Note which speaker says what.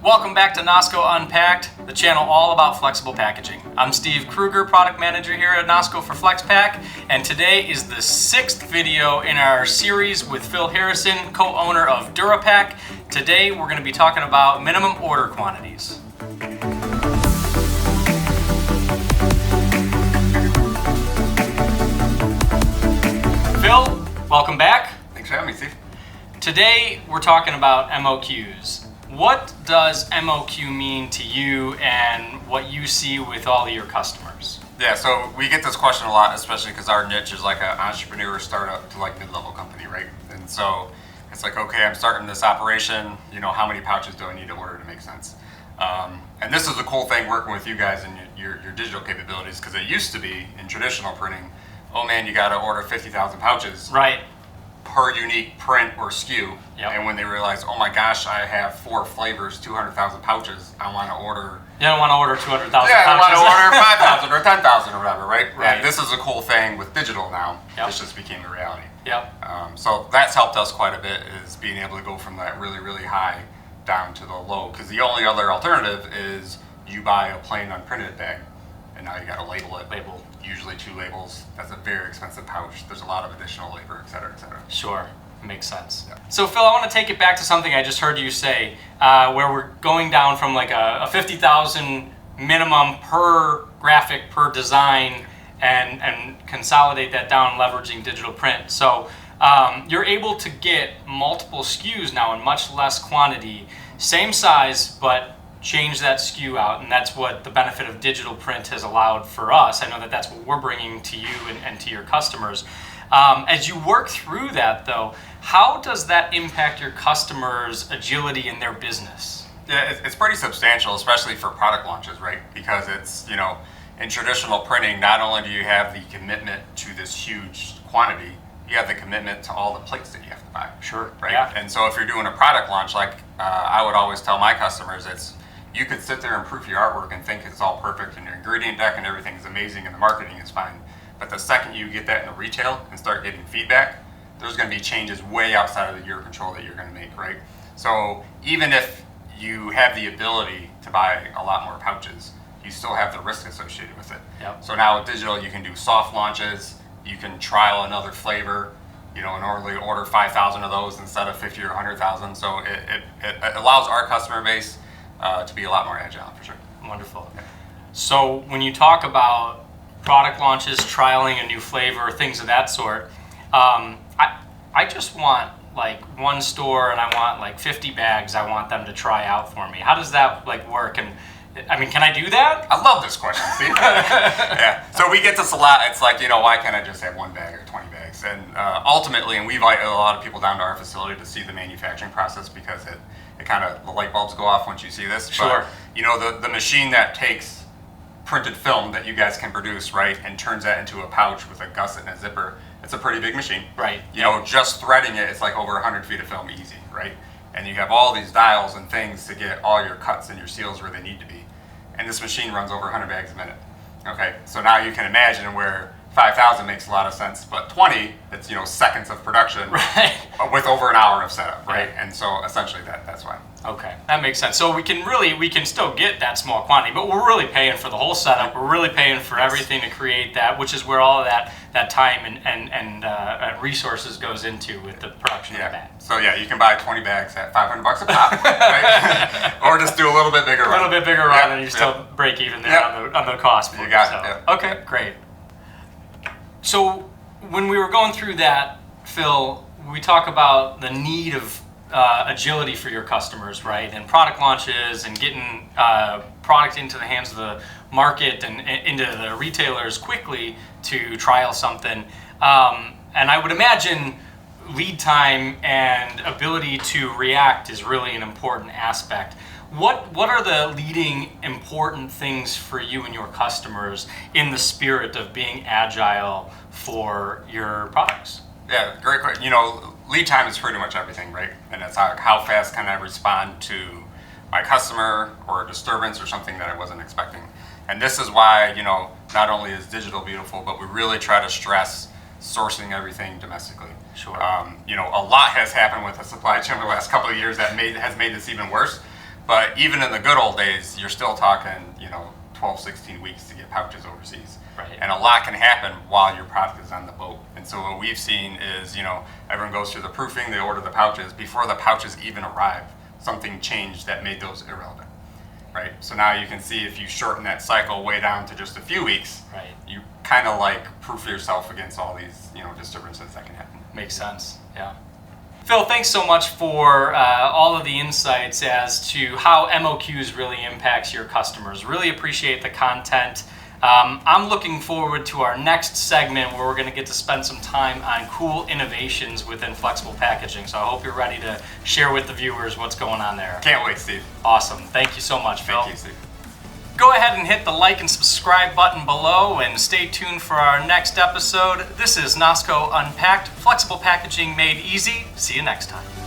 Speaker 1: Welcome back to Nosco Unpacked, the channel all about flexible packaging. I'm Steve Kruger, product manager here at Nosco for FlexPack, and today is the 6th video in our series with Phil Harrison, co-owner of Dura-Pack. Today we're going to be talking about minimum order quantities. Phil, welcome back.
Speaker 2: Thanks for having me, Steve.
Speaker 1: Today we're talking about MOQs. What does MOQ mean to you and what you see with all of your customers?
Speaker 2: Yeah, so we get this question a lot, especially because our niche is like an entrepreneur startup to like mid-level company, right? And so it's like, okay, I'm starting this operation, how many pouches do I need to order to make sense? And this is the cool thing working with you guys and your digital capabilities, because it used to be in traditional printing, oh man, you got to order 50,000 pouches.
Speaker 1: Right.
Speaker 2: Per unique print or SKU.
Speaker 1: Yep.
Speaker 2: And when they realize, oh my gosh, I have 4 flavors, 200,000 pouches, I want to order.
Speaker 1: You don't want to order 200,000
Speaker 2: Yeah, I want
Speaker 1: pouches.
Speaker 2: to order 5,000 or 10,000 or whatever, right?
Speaker 1: Right.
Speaker 2: And this is a cool thing with digital now.
Speaker 1: Yep.
Speaker 2: This just became a reality.
Speaker 1: Yep.
Speaker 2: So that's helped us quite a bit, is being able to go from that really, really high down to the low. Because the only other alternative is you buy a plain unprinted bag, and now you got to label it.
Speaker 1: Label.
Speaker 2: Usually 2 labels. That's a very expensive pouch. There's a lot of additional labor, et cetera, et cetera.
Speaker 1: Sure. Makes sense.
Speaker 2: Yeah.
Speaker 1: So Phil, I want to take it back to something I just heard you say, where we're going down from like a 50,000 minimum per graphic, per design, and consolidate that down leveraging digital print. So you're able to get multiple SKUs now in much less quantity, same size, but change that SKU out, and that's what the benefit of digital print has allowed for us. I know that that's what we're bringing to you and to your customers. As you work through that, though, how does that impact your customers' agility in their business?
Speaker 2: Yeah, it's pretty substantial, especially for product launches, right? Because it's, in traditional printing, not only do you have the commitment to this huge quantity, you have the commitment to all the plates that you have to buy.
Speaker 1: Sure.
Speaker 2: Right?
Speaker 1: Yeah.
Speaker 2: And so if you're doing a product launch, like I would always tell my customers, you could sit there and proof your artwork and think it's all perfect and your ingredient deck and everything is amazing and the marketing is fine. But the second you get that in the retail and start getting feedback, there's going to be changes way outside of your control that you're going to make, right? So even if you have the ability to buy a lot more pouches, you still have the risk associated with it.
Speaker 1: Yep.
Speaker 2: So now with digital, you can do soft launches, you can trial another flavor, and normally order 5,000 of those instead of 50 or 100,000. So it allows our customer base to be a lot more agile, for sure.
Speaker 1: Wonderful. Yeah. So when you talk about product launches, trialing a new flavor, things of that sort, I just want like one store and I want like 50 bags I want them to try out for me. How does that work? And I mean, can I do that?
Speaker 2: I love this question, Steve. Yeah. So we get this a lot. It's like, why can't I just have 1 bag or 20 bags? And ultimately, and we invite a lot of people down to our facility to see the manufacturing process, because it kind of, the light bulbs go off once you see this.
Speaker 1: Sure.
Speaker 2: But, the machine that takes printed film that you guys can produce, right, and turns that into a pouch with a gusset and a zipper, it's a pretty big machine.
Speaker 1: Right.
Speaker 2: Just threading it, it's like over 100 feet of film easy, right? And you have all these dials and things to get all your cuts and your seals where they need to be. And this machine runs over 100 bags a minute. Okay, so now you can imagine where 5,000 makes a lot of sense, but 20, it's seconds of production,
Speaker 1: right,
Speaker 2: with over an hour of setup, right?
Speaker 1: Yeah.
Speaker 2: And so essentially that's why.
Speaker 1: Okay, that makes sense. So we can still get that small quantity, but we're really paying for the whole setup. We're really paying for everything to create that, which is where all of that time and resources goes into with the production of the bag.
Speaker 2: So you can buy 20 bags at $500 a pop, right? Or just do a little bit bigger run.
Speaker 1: A little bit bigger run, and you still break even there on the cost.
Speaker 2: You got it. Yeah.
Speaker 1: Okay, great. So when we were going through that, Phil, we talk about the need of agility for your customers, right? And product launches and getting product into the hands of the market and into the retailers quickly to trial something. And I would imagine lead time and ability to react is really an important aspect. What are the leading important things for you and your customers in the spirit of being agile for your products?
Speaker 2: Yeah, great question. Lead time is pretty much everything, right? And it's how fast can I respond to my customer or a disturbance or something that I wasn't expecting. And this is why, not only is digital beautiful, but we really try to stress sourcing everything domestically.
Speaker 1: Sure.
Speaker 2: A lot has happened with the supply chain over the last couple of years that has made this even worse. But even in the good old days, you're still talking, 12, 16 weeks to get pouches overseas.
Speaker 1: Right.
Speaker 2: And a lot can happen while your product is on the boat. And so what we've seen is, everyone goes through the proofing, they order the pouches. Before the pouches even arrive, something changed that made those irrelevant. Right? So now you can see if you shorten that cycle way down to just a few weeks,
Speaker 1: Right.
Speaker 2: you kind of like proof yourself against all these, disturbances that can happen.
Speaker 1: Makes sense. Yeah. Phil, thanks so much for all of the insights as to how MOQs really impacts your customers. Really appreciate the content. I'm looking forward to our next segment where we're going to get to spend some time on cool innovations within flexible packaging. So I hope you're ready to share with the viewers what's going on there.
Speaker 2: Can't wait, Steve.
Speaker 1: Awesome. Thank you so much, Phil.
Speaker 2: Thank you, Steve.
Speaker 1: Go ahead and hit the like and subscribe button below and stay tuned for our next episode. This is Nosco Unpacked, flexible packaging made easy. See you next time.